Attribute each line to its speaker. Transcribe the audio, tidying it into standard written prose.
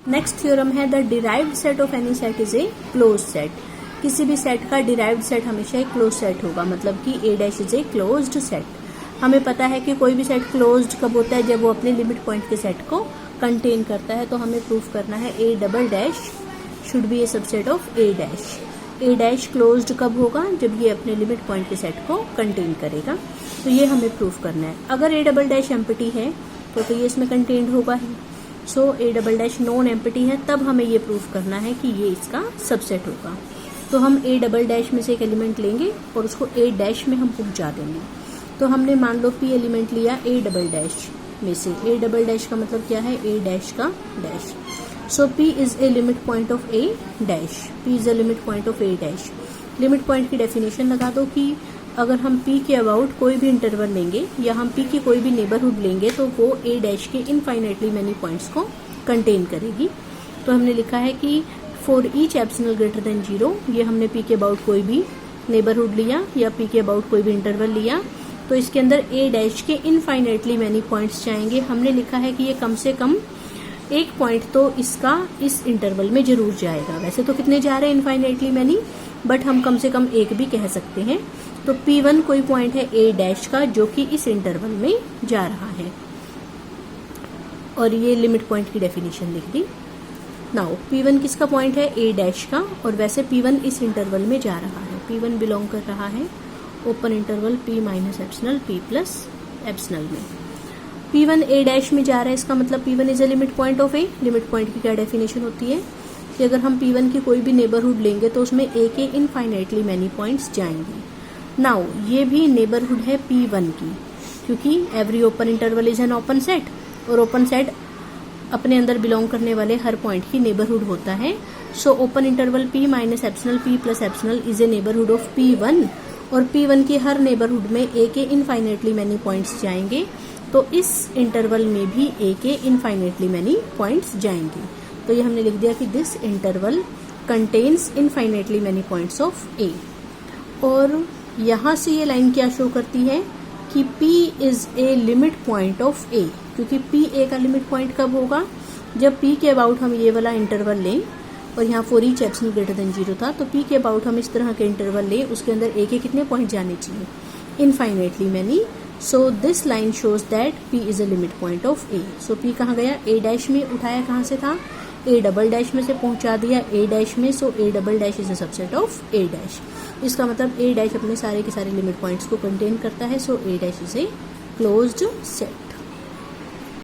Speaker 1: Next theorem है the derived set of any set is a close set. किसी भी set का derived set हमेशा एक क्लोज सेट होगा, मतलब कि A dash is a closed set. हमें पता है कि कोई भी सेट क्लोज्ड कब होता है, जब वो अपने लिमिट पॉइंट के सेट को कंटेन करता है। तो हमें प्रूफ करना है ए double dash should be A subset of A dash. A dash closed कब होगा, जब ये अपने लिमिट पॉइंट के सेट को कंटेन करेगा। तो ये हमें प्रूफ करना है। अगर ए डबल डैश एम्प्टी है तो ये इसमें कंटेन्ड होगा ही। So A double dash non empty है, तब हमें ये प्रूफ करना है कि ये इसका सबसेट होगा। तो हम ए डबल डैश में से एक एलिमेंट लेंगे और उसको ए डैश में हम पहुंचा देंगे। तो हमने मान लो पी एलिमेंट लिया ए डबल डैश में से। ए डबल डैश का मतलब क्या है, ए डैश का dash. So P is a limit point of A dash. P is a limit point of A dash. Limit point की डेफिनेशन लगा दो कि अगर हम पी के अबाउट कोई भी इंटरवल लेंगे या हम पी की कोई भी नेबरहुड लेंगे तो वो ए डैश के इनफाइनाइटली मैनी पॉइंट्स को कंटेन करेगी। तो हमने लिखा है कि for each epsilon greater than 0, ये हमने पी के अबाउट कोई भी नेबरहुड लिया या पी के अबाउट कोई भी इंटरवल लिया, तो इसके अंदर ए डैश के इनफाइनाइटली मैनी पॉइंट्स जाएंगे। हमने लिखा है कि ये कम से कम एक पॉइंट तो इसका इस इंटरवल में जरूर जाएगा। वैसे तो कितने जा रहे हैं इनफाइनाइटली मैनी, बट हम कम से कम एक भी कह सकते हैं। तो P1 कोई पॉइंट है ए डैश का जो कि इस इंटरवल में जा रहा है, और ये लिमिट पॉइंट की डेफिनेशन लिख दी। नाउ P1 किसका पॉइंट है, ए डैश का, और वैसे P1 इस इंटरवल में जा रहा है। P1 बिलोंग कर रहा है open interval P minus epsilon P plus epsilon में। P1 ए डैश में जा रहा है, इसका मतलब P1 is a limit point of A. Limit point की क्या डेफिनेशन होती है कि अगर हम P1 की कोई भी नेबरहुड लेंगे तो उसमें ए के इनफाइनाइटली मैनी पॉइंट्स जाएंगे। नाउ ये भी नेबरहुड है P1 की, क्योंकि every open interval is an open set, और ओपन सेट अपने अंदर बिलोंग करने वाले हर पॉइंट की नेबरहुड होता है। So open interval P minus epsilon P plus epsilon is a neighbourhood of P1, और P1 की हर नेबरहुड में ए के इनफाइनाइटली मैनी पॉइंट्स जाएंगे। तो इस इंटरवल में भी ए के इनफाइनाइटली मैनी पॉइंट्स जाएंगे। तो ये हमने लिख दिया कि this interval contains infinitely many points of A. और यहाँ से ये लाइन क्या शो करती है कि P is a limit point of A, क्योंकि P ए का लिमिट पॉइंट कब होगा, जब P के अबाउट हम ये वाला इंटरवल लें, और यहाँ for each epsilon greater than 0 था, तो P के अबाउट हम इस तरह के इंटरवल लें, उसके अंदर ए के कितने पॉइंट जाने चाहिए, infinitely many. So this line shows that P is a limit point of A. So P कहाँ गया, ए डैश में, उठाया कहाँ से था, ए डबल डैश में से पहुंचा दिया ए डैश में। So A double dash is a subset of A dash. इसका मतलब ए डैश अपने सारे के सारे लिमिट पॉइंट्स को कंटेन करता है। So A dash is a closed set.